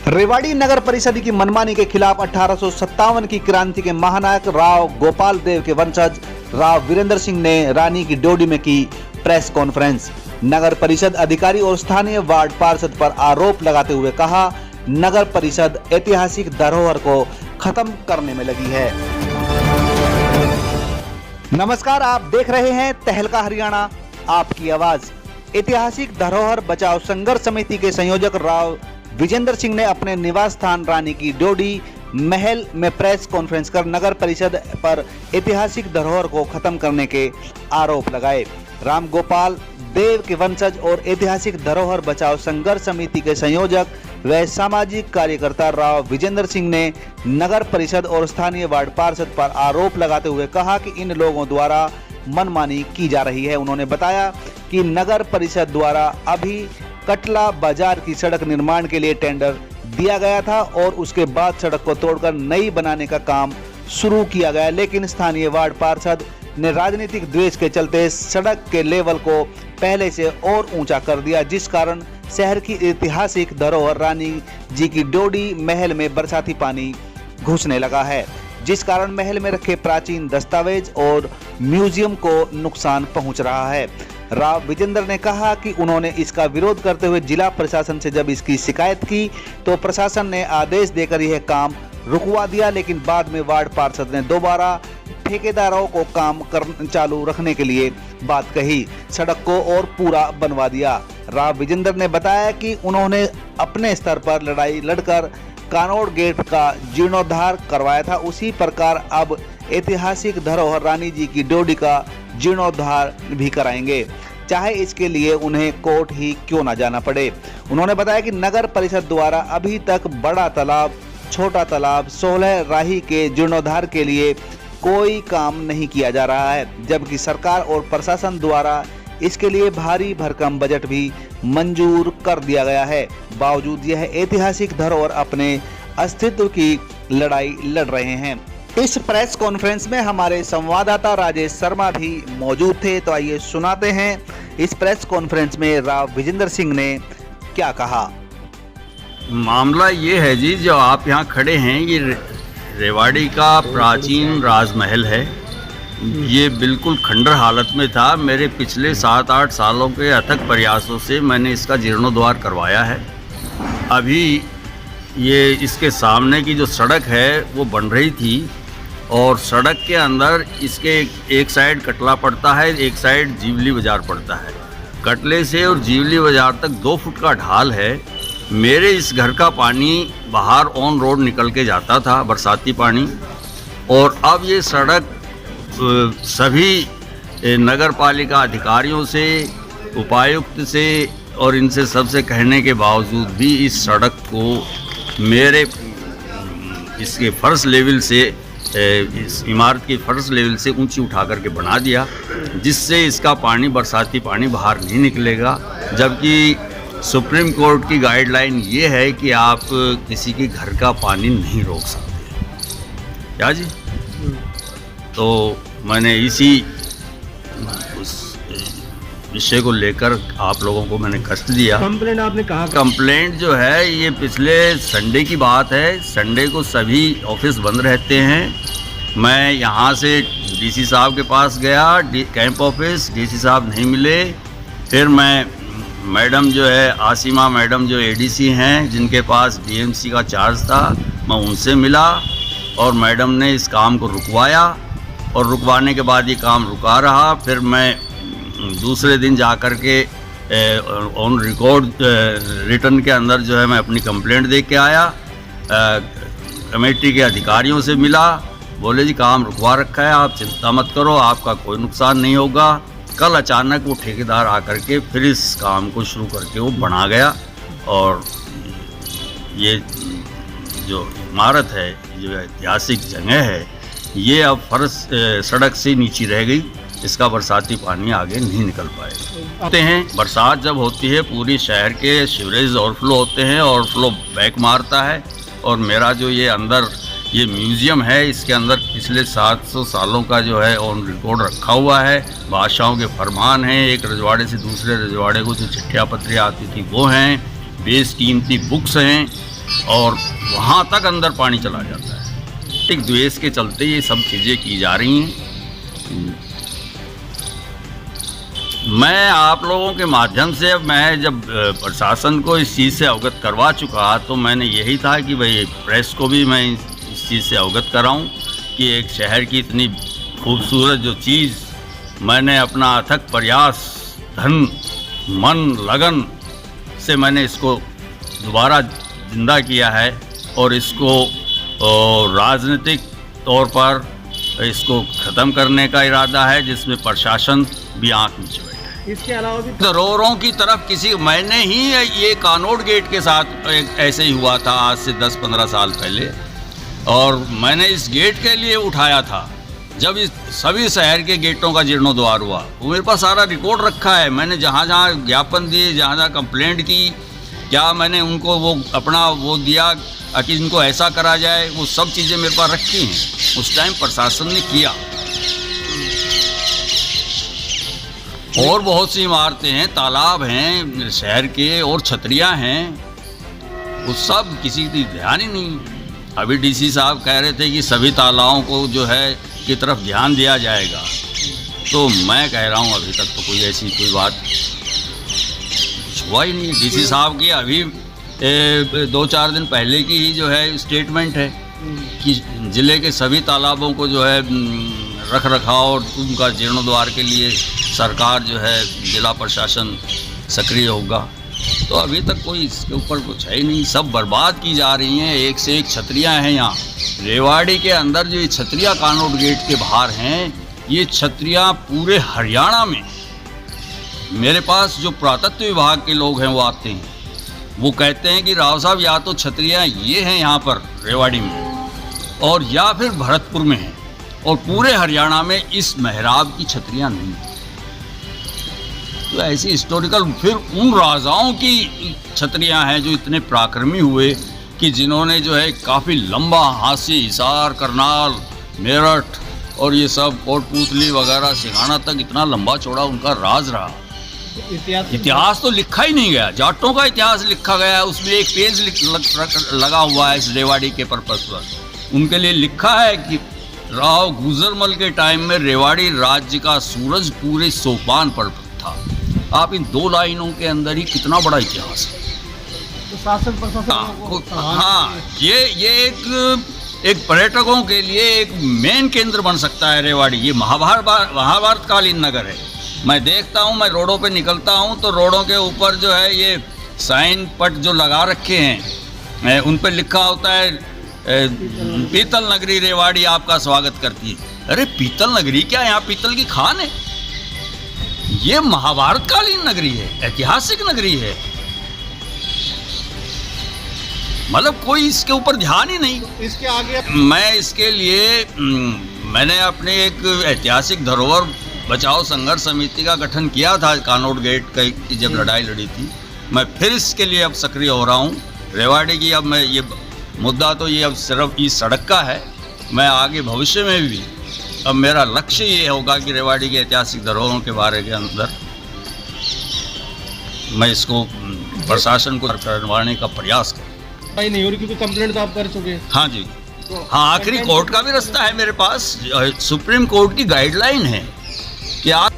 रेवाड़ी नगर परिषद की मनमानी के खिलाफ 1857 की क्रांति के महानायक राव गोपाल देव के वंशज राव वीरेंद्र सिंह ने रानी की ड्योढ़ी में की प्रेस कॉन्फ्रेंस। नगर परिषद अधिकारी और स्थानीय वार्ड पार्षद पर आरोप लगाते हुए कहा, नगर परिषद ऐतिहासिक धरोहर को खत्म करने में लगी है। नमस्कार, आप देख रहे हैं तहलका हरियाणा, आपकी आवाज। ऐतिहासिक धरोहर बचाओ संघर्ष समिति के संयोजक राव विजेंद्र सिंह ने अपने निवास स्थान रानी की ड्योढ़ी महल में प्रेस कॉन्फ्रेंस कर नगर परिषद पर ऐतिहासिक धरोहर को खत्म करने के आरोप लगाए। राम गोपाल देव के वंशज और ऐतिहासिक धरोहर बचाओ संघर्ष समिति के संयोजक व सामाजिक कार्यकर्ता राव विजेंद्र सिंह ने नगर परिषद और स्थानीय वार्ड पार्षद पर आरोप लगाते हुए कहा कि इन लोगों द्वारा मनमानी की जा रही है। उन्होंने बताया कि नगर परिषद द्वारा अभी कटला बाजार की सड़क निर्माण के लिए टेंडर दिया गया था और उसके बाद सड़क को तोड़कर नई बनाने का काम शुरू किया गया, लेकिन स्थानीय वार्ड पार्षद ने राजनीतिक द्वेष के चलते सड़क के लेवल को पहले से और ऊंचा कर दिया, जिस कारण शहर की ऐतिहासिक धरोहर रानी जी की ड्योढ़ी महल में बरसाती पानी घुसने लगा है, जिस कारण महल में रखे प्राचीन दस्तावेज और म्यूजियम को नुकसान पहुंच रहा है। राव विजेंद्र ने कहा कि उन्होंने इसका विरोध करते हुए जिला प्रशासन से जब इसकी शिकायत की तो प्रशासन ने आदेश देकर यह काम रुकवा दिया, लेकिन बाद में वार्ड पार्षद ने दोबारा ठेकेदारों को काम चालू रखने के लिए बात कही, सड़क को और पूरा बनवा दिया। राव विजेंद्र ने बताया कि उन्होंने अपने स्तर पर लड़ाई लड़कर कानोड़ गेट का जीर्णोद्धार करवाया था, उसी प्रकार अब ऐतिहासिक धरोहर रानी जी की ड्योढ़ी का जीर्णोद्धार भी कराएंगे, चाहे इसके लिए उन्हें कोर्ट ही क्यों ना जाना पड़े। उन्होंने बताया कि नगर परिषद द्वारा अभी तक बड़ा तालाब, छोटा तालाब, 16 राही के जीर्णोद्धार के लिए कोई काम नहीं किया जा रहा है, जबकि सरकार और प्रशासन द्वारा इसके लिए भारी भरकम बजट भी मंजूर कर दिया गया है। बावजूद यह ऐतिहासिक धरोहर अपने अस्तित्व की लड़ाई लड़ रहे हैं। इस प्रेस कॉन्फ्रेंस में हमारे संवाददाता राजेश शर्मा भी मौजूद थे, तो आइए सुनाते हैं इस प्रेस कॉन्फ्रेंस में राव विजेंद्र सिंह ने क्या कहा। मामला ये है जी, जो आप यहाँ खड़े हैं ये रेवाड़ी का प्राचीन राजमहल है। ये बिल्कुल खंडर हालत में था। मेरे पिछले 7-8 सालों के अथक प्रयासों से मैंने इसका जीर्णोद्धार करवाया है। अभी ये इसके सामने की जो सड़क है वो बन रही थी और सड़क के अंदर इसके एक साइड कटला पड़ता है, एक साइड जीवली बाज़ार पड़ता है। कटले से और जीवली बाज़ार तक 2 फुट का ढाल है। मेरे इस घर का पानी बाहर ऑन रोड निकल के जाता था, बरसाती पानी, और अब ये सड़क सभी नगर पालिका अधिकारियों से, उपायुक्त से और इनसे सबसे कहने के बावजूद भी इस सड़क को मेरे इसके फर्श लेवल से, इस इमारत की फर्श लेवल से ऊंची उठा करके बना दिया, जिससे इसका पानी, बरसाती पानी बाहर नहीं निकलेगा। जबकि सुप्रीम कोर्ट की गाइडलाइन ये है कि आप किसी के घर का पानी नहीं रोक सकते, क्या जी। तो मैंने इसी उस विषय को लेकर आप लोगों को मैंने कष्ट दिया। कंप्लेंट आपने कहा? कंप्लेंट जो है ये पिछले संडे की बात है। संडे को सभी ऑफिस बंद रहते हैं। मैं यहाँ से डीसी साहब के पास गया, कैंप ऑफिस, डीसी साहब नहीं मिले। फिर मैं मैडम जो है आसिमा मैडम जो एडीसी हैं, जिनके पास डीएमसी का चार्ज था, मैं उनसे मिला और मैडम ने इस काम को रुकवाया और रुकवाने के बाद ये काम रुका रहा। फिर मैं दूसरे दिन जा कर के ऑन रिकॉर्ड रिटर्न के अंदर जो है मैं अपनी कंप्लेंट दे के आया। कमेटी के अधिकारियों से मिला, बोले जी काम रुकवा रखा है, आप चिंता मत करो, आपका कोई नुकसान नहीं होगा। कल अचानक वो ठेकेदार आकर के फिर इस काम को शुरू करके वो बना गया और ये जो इमारत है, जो ऐतिहासिक जगह है, ये अब फर्श सड़क से नीचे रह गई। इसका बरसाती पानी आगे नहीं निकल पाएगा। बरसात जब होती है पूरी शहर के सीवरेज ओवरफ्लो होते हैं, ओवरफ्लो बैक मारता है। और मेरा जो ये अंदर ये म्यूज़ियम है, इसके अंदर पिछले 700 सालों का जो है ऑन रिकॉर्ड रखा हुआ है। बादशाहों के फरमान हैं, एक रजवाड़े से दूसरे रजवाड़े को जो चिट्ठियाँ पत्रियाँ आती थी वो हैं, बेशकीमती बुक्स हैं। और वहाँ तक अंदर पानी चला जाता है। ठीक द्वेष के चलते ये सब चीज़ें की जा रही हैं। मैं आप लोगों के माध्यम से मैं जब प्रशासन को इस चीज़ से अवगत करवा चुका तो मैंने यही था कि भाई प्रेस को भी मैं इस चीज़ से अवगत कराऊं कि एक शहर की इतनी खूबसूरत जो चीज़ मैंने अपना अथक प्रयास, धन, मन, लगन से मैंने इसको दोबारा जिंदा किया है और इसको राजनीतिक तौर पर इसको ख़त्म करने का इरादा है, जिसमें प्रशासन भी आँख नीचे बैठा है। इसके अलावा भी धरोहरों की तरफ मैंने ही ये कानोट गेट के साथ ऐसे ही हुआ था आज से 10-15 साल पहले, और मैंने इस गेट के लिए उठाया था जब इस सभी शहर के गेटों का जीर्णोद्धार हुआ। वो मेरे पास सारा रिकॉर्ड रखा है। मैंने जहाँ जहाँ ज्ञापन दिए, जहाँ जहाँ कंप्लेंट की, क्या मैंने उनको वो अपना वो दिया कि इनको ऐसा करा जाए, वो सब चीज़ें मेरे पास रखी हैं। उस टाइम प्रशासन ने किया। और बहुत सी इमारतें हैं, तालाब हैं शहर के, और छतरियाँ हैं, वो सब किसी की ध्यान ही नहीं। अभी डीसी साहब कह रहे थे कि सभी तालाबों को जो है की तरफ ध्यान दिया जाएगा, तो मैं कह रहा हूँ अभी तक तो कोई ऐसी कोई बात हुआ ही नहीं। डीसी साहब की अभी 2-4 दिन पहले की ही जो है स्टेटमेंट है कि ज़िले के सभी तालाबों को जो है रख रखाव और उनका जीर्णोद्धार के लिए सरकार जो है, जिला प्रशासन सक्रिय होगा। तो अभी तक कोई इसके ऊपर कुछ है ही नहीं। सब बर्बाद की जा रही हैं। एक से एक छतरियाँ हैं यहाँ रेवाड़ी के अंदर। जो ये छतरियाँ कानोट गेट के बाहर हैं, ये छतरियाँ पूरे हरियाणा में, मेरे पास जो पुरातत्व विभाग के लोग हैं वो आते हैं, वो कहते हैं कि राव साहब या तो छतरियाँ ये हैं यहाँ पर रेवाड़ी में, और या फिर भरतपुर में हैं, और पूरे हरियाणा में इस मेहराब की छतरियाँ नहीं हैं। तो ऐसी हिस्टोरिकल, फिर उन राजाओं की छतरियाँ हैं जो इतने पराक्रमी हुए कि जिन्होंने जो है काफ़ी लंबा हांसी, हिसार, करनाल, मेरठ और ये सब कोटपूतली वगैरह सिंघाना तक इतना लंबा चौड़ा उनका राज रहा। इतिहास तो लिखा ही नहीं गया। जाटों का इतिहास लिखा गया है, उसमें एक पेज लगा हुआ है इस रेवाड़ी के पर्पस पर। उनके लिए लिखा है कि राव गुजरमल के टाइम में रेवाड़ी राज्य का सूरज पूरे सोपान पर था। आप इन 2 लाइनों के अंदर ही कितना बड़ा इतिहास है। तो शासन प्रशासन हाँ, ये एक पर्यटकों के लिए एक मेन केंद्र बन सकता है रेवाड़ी। ये महाभारत कालीन नगर है। मैं देखता हूँ, मैं रोडों पे निकलता हूँ तो रोडों के ऊपर जो है ये साइन पट जो लगा रखे हैं, उन पर लिखा होता है पीतल नगरी रेवाड़ी आपका स्वागत करती है। अरे पीतल नगरी क्या, यहाँ पीतल की खान है? ये महाभारत कालीन नगरी है, ऐतिहासिक नगरी है। मतलब कोई इसके ऊपर ध्यान ही नहीं। इसके आगे मैं इसके लिए मैंने अपने एक ऐतिहासिक धरोहर बचाओ संघर्ष समिति का गठन किया था कानोट गेट की जब लड़ाई लड़ी थी। मैं फिर इसके लिए अब सक्रिय हो रहा हूँ रेवाड़ी की। अब मैं ये मुद्दा तो ये अब सिर्फ इस सड़क का है, मैं आगे भविष्य में भी अब मेरा लक्ष्य ये होगा कि रेवाड़ी के ऐतिहासिक धरोहरों के बारे के अंदर मैं इसको प्रशासन को करवाने का प्रयास करूँ। नहीं हो रही क्योंकि कंप्लेंट तो आप कर चुके हैं। हाँ जी, हाँ, आखिरी कोर्ट का भी रास्ता है मेरे पास। सुप्रीम कोर्ट की गाइडलाइन है कि आप